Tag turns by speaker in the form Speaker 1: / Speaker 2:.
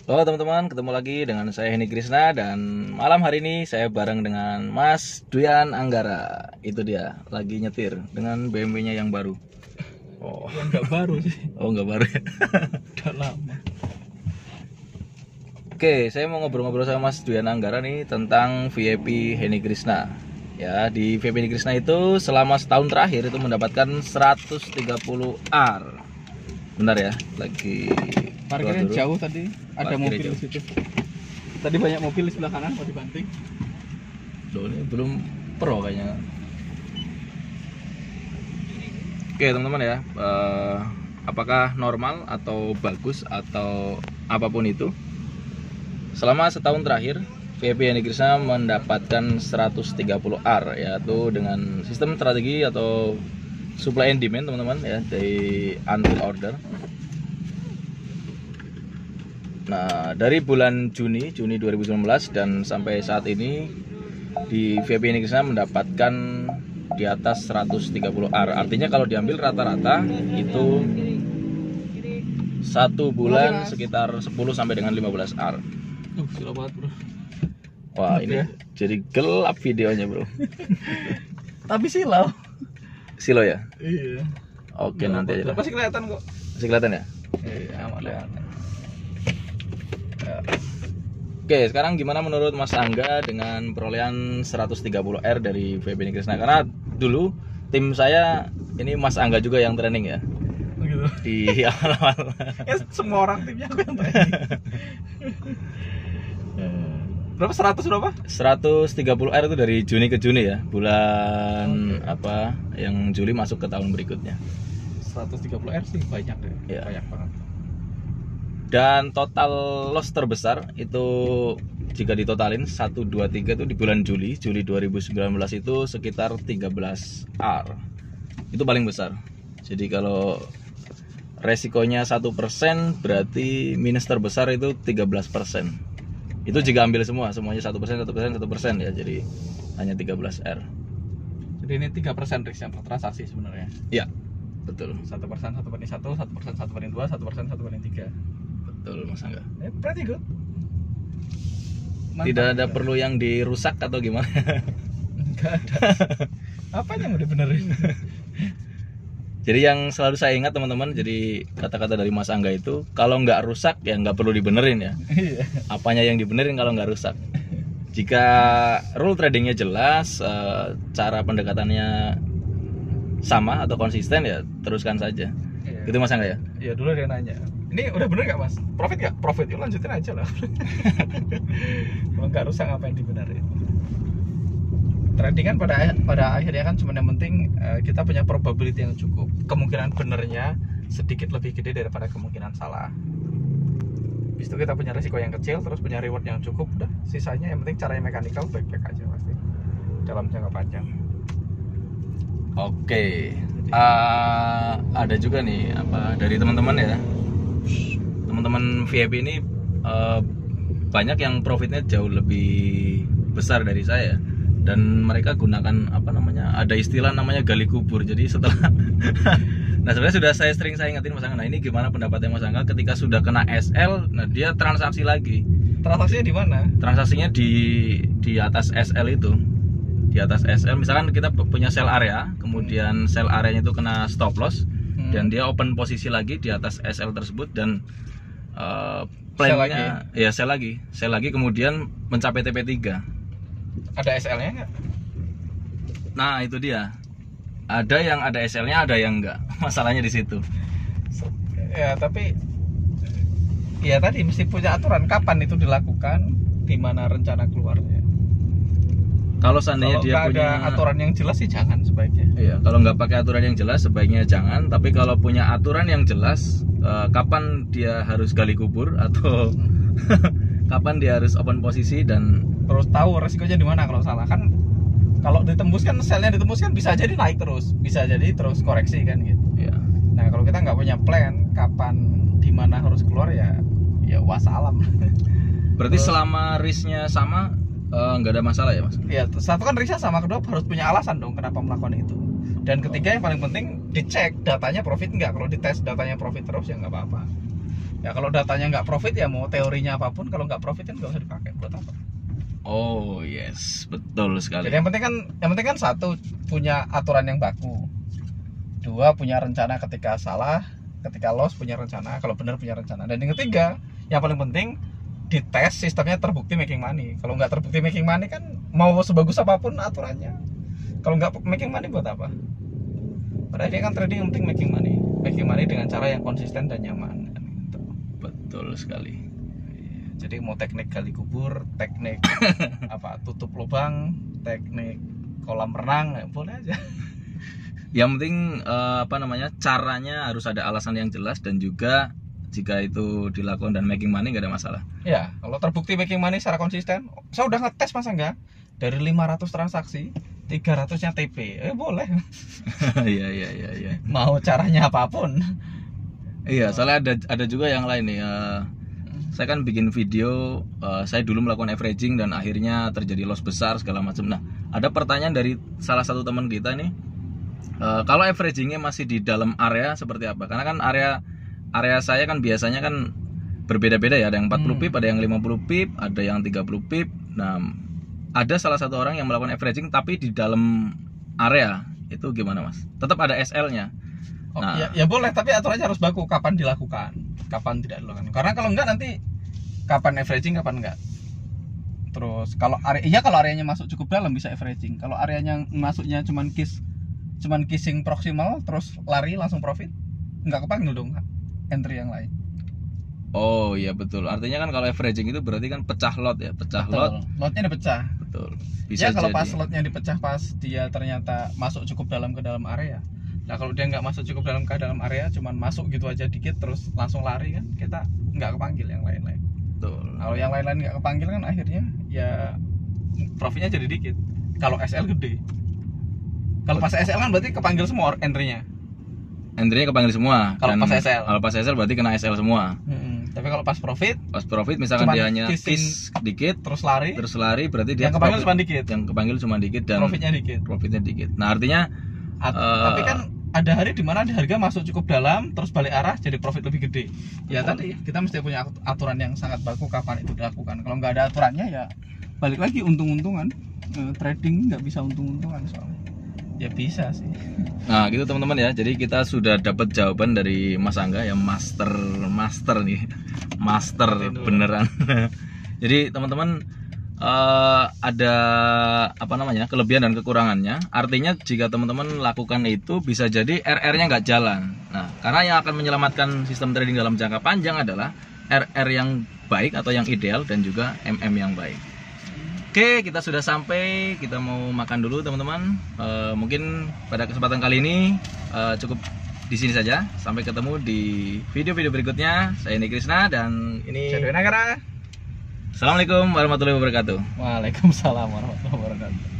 Speaker 1: Halo teman-teman, ketemu lagi dengan saya Heni Krisna. Dan malam hari ini saya bareng dengan Mas Duyan Anggara. Itu dia, lagi nyetir dengan BMW-nya yang baru.
Speaker 2: Oh, yang nggak baru sih.
Speaker 1: Oh, nggak baru ya?
Speaker 2: Udah lama.
Speaker 1: Oke, saya mau ngobrol-ngobrol sama Mas Duyan Anggara nih tentang VIP Heni Krisna. Ya, di VIP Heni Krisna itu selama setahun terakhir itu mendapatkan 130R. Bentar ya, lagi
Speaker 2: parkirnya jauh tadi. Ada
Speaker 1: Parkirnya
Speaker 2: mobil
Speaker 1: jauh.
Speaker 2: di situ. Tadi banyak mobil di sebelah kanan mau dibanting.
Speaker 1: Loh, ini belum pro kayaknya. Oke teman-teman ya, apakah normal atau bagus atau apapun itu, selama setahun terakhir VIP Heni Krisna mendapatkan 130R, yaitu dengan sistem strategi atau supply and demand teman-teman ya, dari until order. Nah, dari bulan Juni 2019 dan sampai saat ini di VIP Heni Krisna mendapatkan di atas 130R. Artinya kalau diambil rata-rata itu satu bulan sekitar 10 sampai dengan 15R.
Speaker 2: Gila banget, bro.
Speaker 1: Wah,
Speaker 2: Gelap
Speaker 1: ini
Speaker 2: ya?
Speaker 1: jadi gelap videonya, bro.
Speaker 2: Tapi silau.
Speaker 1: Silo ya?
Speaker 2: Iya.
Speaker 1: Oke, nanti aja lah.
Speaker 2: Pasti kelihatan kok.
Speaker 1: Masih kelihatan ya?
Speaker 2: Iya, aman kelihatan.
Speaker 1: Oke, sekarang gimana menurut Mas Angga dengan perolehan 130R dari VIP Heni Krisna? Karena dulu tim saya ini Mas Angga juga yang training ya
Speaker 2: Gitu.
Speaker 1: di awal-awal.
Speaker 2: Ya, semua orang timnya aku yang training. Berapa? 100 berapa?
Speaker 1: 130R itu dari Juni ke Juni ya. Bulan apa yang Juli masuk ke tahun berikutnya.
Speaker 2: 130R sih banyak deh.
Speaker 1: Iya.
Speaker 2: Banyak banget.
Speaker 1: Dan total loss terbesar itu jika ditotalin 1, 2, 3 itu di bulan Juli 2019 itu sekitar 13R. Itu paling besar. Jadi kalau resikonya 1% berarti minus terbesar itu 13%. Itu jika ambil semuanya 1%, 1% ya, jadi hanya 13R.
Speaker 2: Jadi ini 3% risk yang per transaksi sebenarnya.
Speaker 1: Iya, betul.
Speaker 2: 1%, 1 banding 1, 1%, 1 banding 2, 1%, 1 banding 3.
Speaker 1: Betul Mas Angga.
Speaker 2: Pretty good.
Speaker 1: Tidak ada perlu yang dirusak atau gimana?
Speaker 2: Enggak ada. Apanya mau dibenerin?
Speaker 1: Jadi yang selalu saya ingat teman-teman, jadi kata-kata dari Mas Angga itu, kalau nggak rusak ya nggak perlu dibenerin ya.
Speaker 2: Iya.
Speaker 1: Apanya yang dibenerin kalau nggak rusak? Jika rule tradingnya jelas, cara pendekatannya sama atau konsisten ya teruskan saja.
Speaker 2: Iya.
Speaker 1: Itu Mas Angga ya?
Speaker 2: Iya, dulu dia nanya. Ini udah bener nggak, Mas? Profit nggak? Profit, yuk lanjutin aja lah. Kalau nggak rusak ngapain dibenerin? Trading kan pada akhirnya kan cuma yang penting kita punya probability yang cukup. Kemungkinan benernya sedikit lebih gede daripada kemungkinan salah. Habis itu kita punya risiko yang kecil, terus punya reward yang cukup. Udah, sisanya yang penting caranya mekanikal baik-baik aja pasti dalam jangka panjang.
Speaker 1: Oke. Ada juga nih apa dari teman-teman ya. Teman-teman VIP ini banyak yang profitnya jauh lebih besar dari saya. Dan mereka gunakan apa namanya, ada istilah namanya gali kubur. Jadi setelah nah sebenarnya sudah sering saya ingetin Mas Angga. Nah, ini gimana pendapatnya Mas Angga ketika sudah kena SL, nah dia transaksi lagi.
Speaker 2: Transaksinya di mana?
Speaker 1: Transaksinya di atas SL itu. Di atas SL misalkan kita punya sell area, kemudian sell areanya itu kena stop loss dan dia open posisi lagi di atas SL tersebut dan plannya ya sell lagi kemudian mencapai TP3.
Speaker 2: Ada SL-nya nggak?
Speaker 1: Nah itu dia, ada yang ada SL-nya, ada yang enggak. Masalahnya di situ.
Speaker 2: Ya tapi ya tadi mesti punya aturan kapan itu dilakukan, di mana rencana keluarnya.
Speaker 1: Kalau seandainya
Speaker 2: Kalau
Speaker 1: dia
Speaker 2: nggak
Speaker 1: punya
Speaker 2: ada aturan yang jelas sih jangan sebaiknya.
Speaker 1: Iya, kalau nggak pakai aturan yang jelas sebaiknya jangan. Tapi kalau punya aturan yang jelas, kapan dia harus gali kubur atau kapan dia harus open posisi dan
Speaker 2: Terus tahu resikonya di mana kalau salah kan. Kalau ditembus kan, selnya ditembus kan bisa jadi naik terus, bisa jadi terus koreksi kan gitu.
Speaker 1: ya.
Speaker 2: Nah kalau kita nggak punya plan kapan di mana harus keluar ya wassalam.
Speaker 1: Berarti selama risknya sama nggak ada masalah ya Mas?
Speaker 2: Ya satu kan risknya sama, kedua harus punya alasan dong kenapa melakukan itu. Dan ketiga yang paling penting dicek datanya profit nggak. Kalau dites datanya profit terus ya nggak apa-apa. Ya kalau datanya nggak profit ya mau teorinya apapun, kalau nggak profit kan nggak usah dipakai, buat apa?
Speaker 1: Oh yes, betul sekali.
Speaker 2: Jadi yang penting kan satu, punya aturan yang baku. Dua, punya rencana ketika salah, ketika loss punya rencana, kalau benar punya rencana. Dan yang ketiga, yang paling penting dites sistemnya terbukti making money. Kalau nggak terbukti making money kan mau sebagus apapun aturannya, kalau nggak making money buat apa? Padahal dia kan trading yang penting making money dengan cara yang konsisten dan nyaman. Gitu.
Speaker 1: Betul sekali.
Speaker 2: Jadi mau teknik gali kubur, teknik apa tutup lubang, teknik kolam renang, ya boleh aja.
Speaker 1: Yang penting caranya harus ada alasan yang jelas, dan juga jika itu dilakukan dan making money nggak ada masalah.
Speaker 2: Ya, kalau terbukti making money secara konsisten, saya udah ngetes Mas Angga, dari 500 transaksi 300-nya TP, boleh.
Speaker 1: Iya.
Speaker 2: Mau caranya apapun.
Speaker 1: Iya, soalnya ada juga yang lain nih. Saya kan bikin video, saya dulu melakukan averaging dan akhirnya terjadi loss besar segala macam. Nah, ada pertanyaan dari salah satu teman kita nih, kalau averagingnya masih di dalam area seperti apa? Karena kan area saya kan biasanya kan berbeda-beda ya, ada yang 40 pip, ada yang 50 pip, ada yang 30 pip. Nah, ada salah satu orang yang melakukan averaging tapi di dalam area, itu gimana Mas? Tetap ada SL-nya.
Speaker 2: Oh, nah, ya boleh, tapi aturannya harus baku, kapan dilakukan, kapan tidak dilakukan. Karena kalau enggak nanti kapan averaging, kapan enggak. Terus kalau areanya masuk cukup dalam bisa averaging. Kalau areanya masuknya cuman kissing proximal terus lari langsung profit, enggak kepanggil dong entry yang lain.
Speaker 1: Oh iya betul. Artinya kan kalau averaging itu berarti kan pecah lot ya, pecah lot.
Speaker 2: Lotnya dipecah.
Speaker 1: Betul.
Speaker 2: Bisa ya kalau pas lotnya dipecah pas dia ternyata masuk cukup dalam ke dalam area. Nah kalau dia nggak masuk cukup dalam ke dalam area, cuman masuk gitu aja dikit terus langsung lari kan, kita nggak kepanggil yang lain-lain.
Speaker 1: Betul.
Speaker 2: Kalau yang lain-lain nggak kepanggil kan akhirnya ya profitnya jadi dikit. Kalau SL gede. Kalau pas SL kan berarti kepanggil semua entry-nya.
Speaker 1: Entry-nya kepanggil semua.
Speaker 2: Kalau pas SL.
Speaker 1: Kalau pas SL berarti kena SL semua.
Speaker 2: Tapi kalau pas profit
Speaker 1: misalkan dia hanya kiss dikit
Speaker 2: terus lari
Speaker 1: berarti dia
Speaker 2: yang kepanggil cuma dikit.
Speaker 1: Yang kepanggil cuma dikit dan profitnya dikit. Nah, artinya
Speaker 2: tapi kan ada hari di mana harga masuk cukup dalam terus balik arah jadi profit lebih gede. Ya tadi kita mesti punya aturan yang sangat baku kapan itu dilakukan. Kalau nggak ada aturannya ya balik lagi untung-untungan. Trading nggak bisa untung-untungan soalnya. Ya bisa sih.
Speaker 1: Nah gitu teman-teman ya. Jadi kita sudah dapat jawaban dari Mas Angga yang master nih, master beneran. Jadi teman-teman ada kelebihan dan kekurangannya. Artinya jika teman-teman lakukan itu bisa jadi RR-nya nggak jalan. Nah karena yang akan menyelamatkan sistem trading dalam jangka panjang adalah RR yang baik atau yang ideal dan juga MM yang baik. Oke, kita sudah sampai. Kita mau makan dulu teman-teman. Mungkin pada kesempatan kali ini cukup di sini saja. Sampai ketemu di video-video berikutnya. Saya Indi Krisna dan ini
Speaker 2: Saya Dwi Nagara.
Speaker 1: Assalamualaikum warahmatullahi wabarakatuh.
Speaker 2: Waalaikumsalam warahmatullahi wabarakatuh.